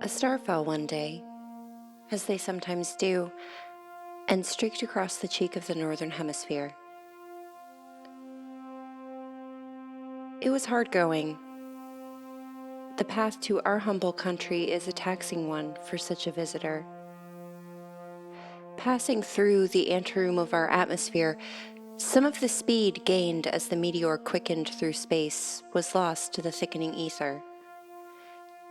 A star fell one day, as they sometimes do, and streaked across the cheek of the northern hemisphere. It was hard going. The path to our humble country is a taxing one for such a visitor. Passing through the anteroom of our atmosphere, some of the speed gained as the meteor quickened through space was lost to the thickening ether.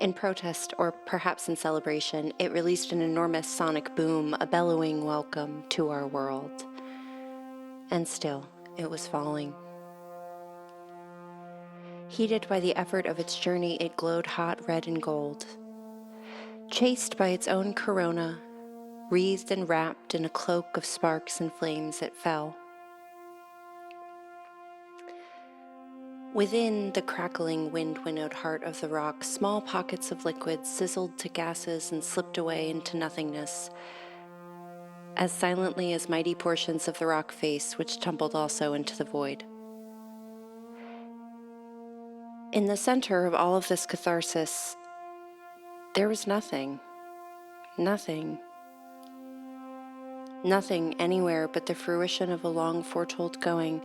In protest, or perhaps in celebration, it released an enormous sonic boom, a bellowing welcome to our world. And still, it was falling. Heated by the effort of its journey, it glowed hot red and gold. Chased by its own corona, wreathed and wrapped in a cloak of sparks and flames, it fell. Within the crackling, wind-winnowed heart of the rock, small pockets of liquid sizzled to gases and slipped away into nothingness, as silently as mighty portions of the rock face, which tumbled also into the void. In the center of all of this catharsis, there was nothing. Nothing anywhere but the fruition of a long foretold going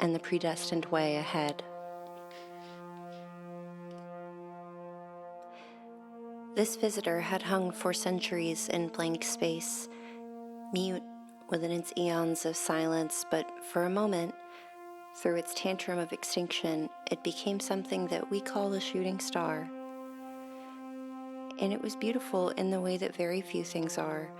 and the predestined way ahead. This visitor had hung for centuries in blank space, mute within its eons of silence, but for a moment, through its tantrum of extinction, it became something that we call a shooting star. And it was beautiful in the way that very few things are.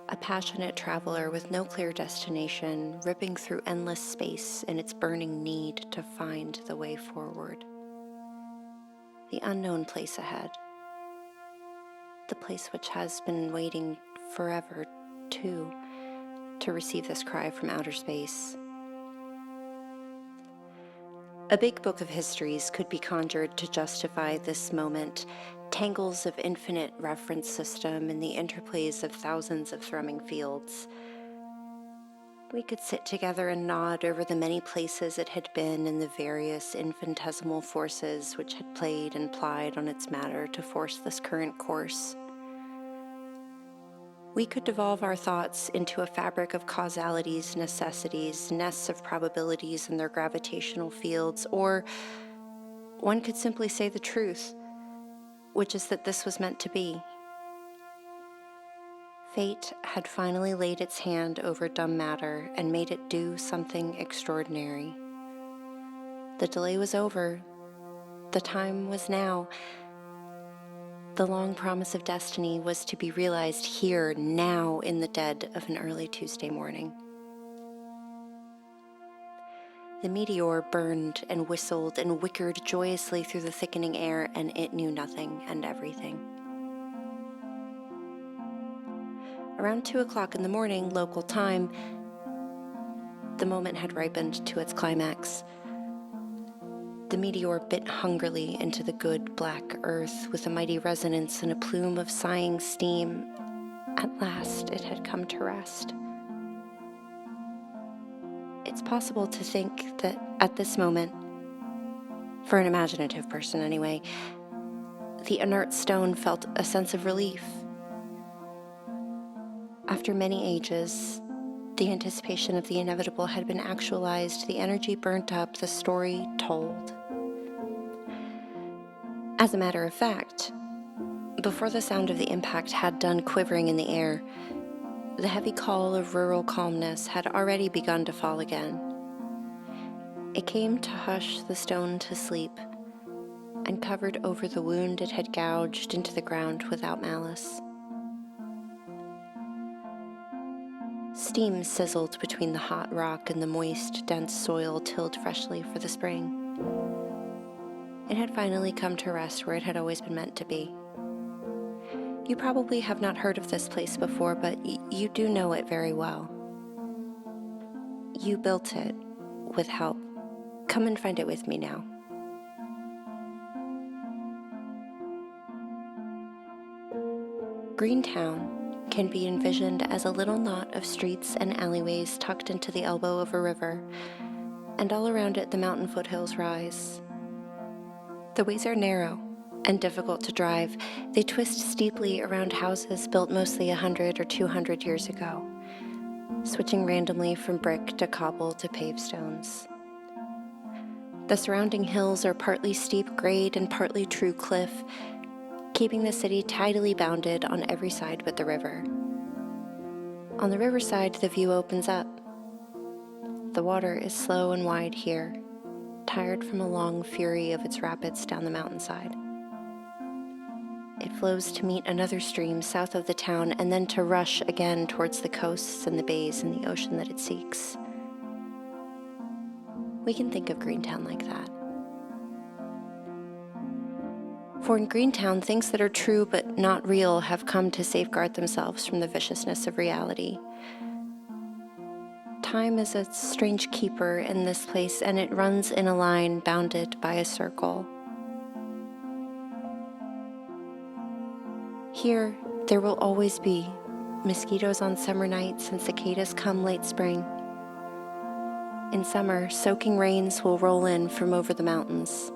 A passionate traveler with no clear destination, ripping through endless space in its burning need to find the way forward. The unknown place ahead. The place which has been waiting forever, too, to receive this cry from outer space. A big book of histories could be conjured to justify this moment, tangles of infinite reference system and the interplays of thousands of thrumming fields. We could sit together and nod over the many places it had been and the various infinitesimal forces which had played and plied on its matter to force this current course. We could devolve our thoughts into a fabric of causalities, necessities, nests of probabilities and their gravitational fields, or one could simply say the truth, which is that this was meant to be. Fate had finally laid its hand over dumb matter and made it do something extraordinary. The delay was over. The time was now. The long promise of destiny was to be realized here, now, in the dead of an early Tuesday morning. The meteor burned and whistled and whickered joyously through the thickening air, and it knew nothing and everything. Around 2 o'clock in the morning, local time, the moment had ripened to its climax. The meteor bit hungrily into the good black earth with a mighty resonance and a plume of sighing steam. At last it had come to rest. It's possible to think that at this moment, for an imaginative person anyway, the inert stone felt a sense of relief. After many ages, the anticipation of the inevitable had been actualized, the energy burnt up, the story told. As a matter of fact, before the sound of the impact had done quivering in the air, the heavy call of rural calmness had already begun to fall again. It came to hush the stone to sleep and covered over the wound it had gouged into the ground without malice. Steam sizzled between the hot rock and the moist, dense soil tilled freshly for the spring. It had finally come to rest where it had always been meant to be. You probably have not heard of this place before, but you do know it very well. You built it with help. Come and find it with me now. Greentown can be envisioned as a little knot of streets and alleyways tucked into the elbow of a river, and all around it the mountain foothills rise. The ways are narrow, and difficult to drive, they twist steeply around houses built mostly 100 or 200 years ago, switching randomly from brick to cobble to paved stones. The surrounding hills are partly steep grade and partly true cliff, keeping the city tidally bounded on every side but the river. On the riverside, the view opens up. The water is slow and wide here, tired from a long fury of its rapids down the mountainside. It flows to meet another stream south of the town and then to rush again towards the coasts and the bays and the ocean that it seeks. We can think of Greentown like that. For in Greentown, things that are true but not real have come to safeguard themselves from the viciousness of reality. Time is a strange keeper in this place, and it runs in a line bounded by a circle. Here, there will always be mosquitoes on summer nights and cicadas come late spring. In summer, soaking rains will roll in from over the mountains.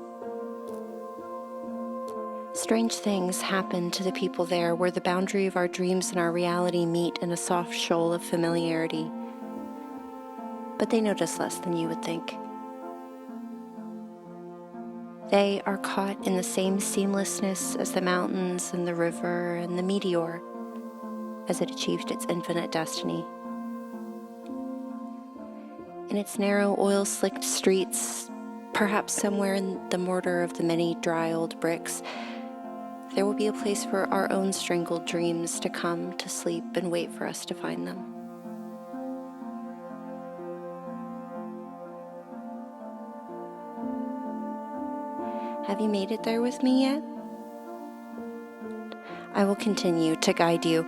Strange things happen to the people there where the boundary of our dreams and our reality meet in a soft shoal of familiarity. But they notice less than you would think. They are caught in the same seamlessness as the mountains and the river and the Meteor as it achieved its infinite destiny. In its narrow, oil-slicked streets, perhaps somewhere in the mortar of the many dry old bricks, there will be a place for our own strangled dreams to come to sleep and wait for us to find them. Have you made it there with me yet? I will continue to guide you.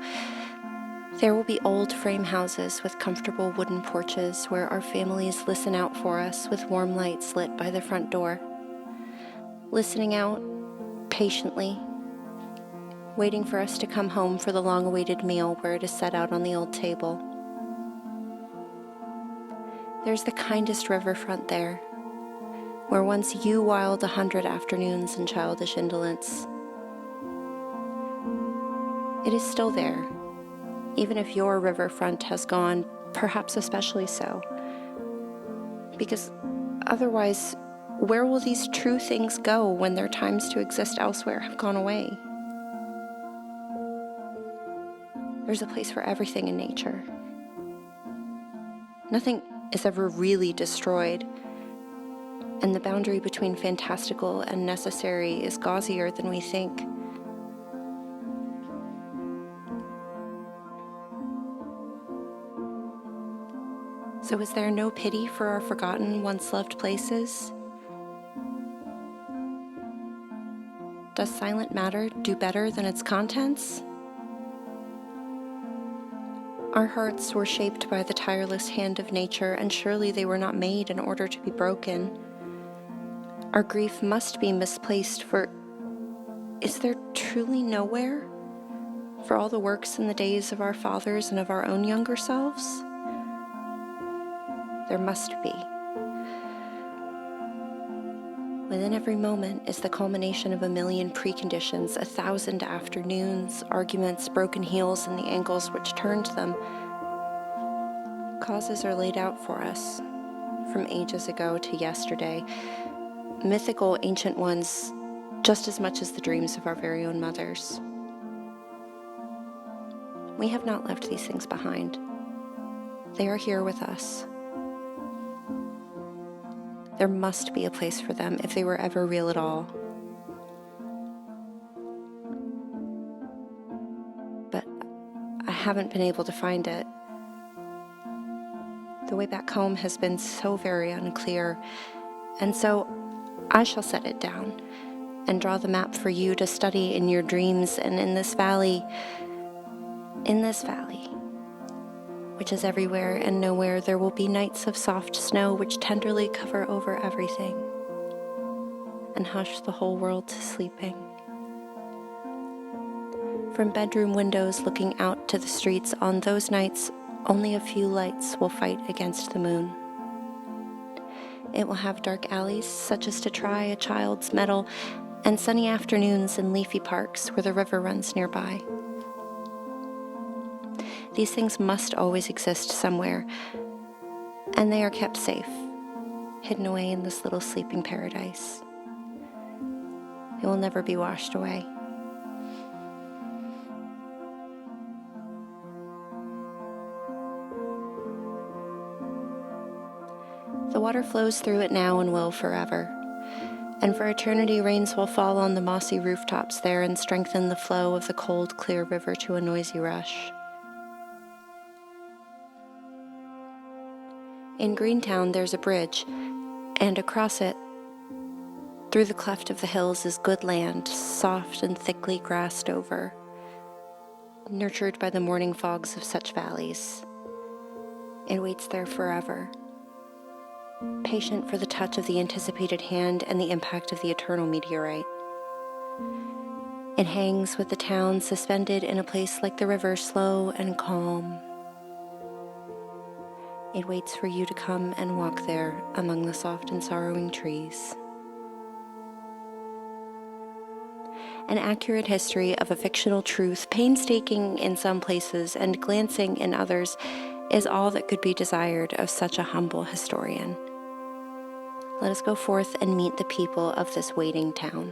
There will be old frame houses with comfortable wooden porches where our families listen out for us with warm lights lit by the front door. Listening out patiently, waiting for us to come home for the long-awaited meal where it is set out on the old table. There's the kindest riverfront there, where once you whiled 100 afternoons in childish indolence. It is still there, even if your riverfront has gone, perhaps especially so. Because otherwise, where will these true things go when their times to exist elsewhere have gone away? There's a place for everything in nature. Nothing is ever really destroyed, and the boundary between fantastical and necessary is gauzier than we think. So is there no pity for our forgotten, once-loved places? Does silent matter do better than its contents? Our hearts were shaped by the tireless hand of nature, and surely they were not made in order to be broken. Our grief must be misplaced, for is there truly nowhere for all the works and the days of our fathers and of our own younger selves? There must be. Within every moment is the culmination of 1,000,000 preconditions, 1,000 afternoons, arguments, broken heels, and the angles which turned them. Causes are laid out for us, from ages ago to yesterday, mythical ancient ones, just as much as the dreams of our very own mothers. We have not left these things behind. They are here with us. There must be a place for them if they were ever real at all. But I haven't been able to find it. The way back home has been so very unclear, and so I shall set it down and draw the map for you to study in your dreams. And in this valley, which is everywhere and nowhere, there will be nights of soft snow which tenderly cover over everything and hush the whole world to sleeping. From bedroom windows looking out to the streets, on those nights, only a few lights will fight against the moon. It will have dark alleys, such as to try a child's mettle, and sunny afternoons in leafy parks where the river runs nearby. These things must always exist somewhere, and they are kept safe, hidden away in this little sleeping paradise. It will never be washed away. The water flows through it now and will forever, and for eternity rains will fall on the mossy rooftops there and strengthen the flow of the cold, clear river to a noisy rush. In Greentown there's a bridge, and across it, through the cleft of the hills, is good land, soft and thickly grassed over, nurtured by the morning fogs of such valleys. It waits there forever, patient for the touch of the anticipated hand and the impact of the eternal meteorite. It hangs with the town suspended in a place like the river, slow and calm. It waits for you to come and walk there among the soft and sorrowing trees. An accurate history of a fictional truth, painstaking in some places and glancing in others, is all that could be desired of such a humble historian. Let us go forth and meet the people of this waiting town.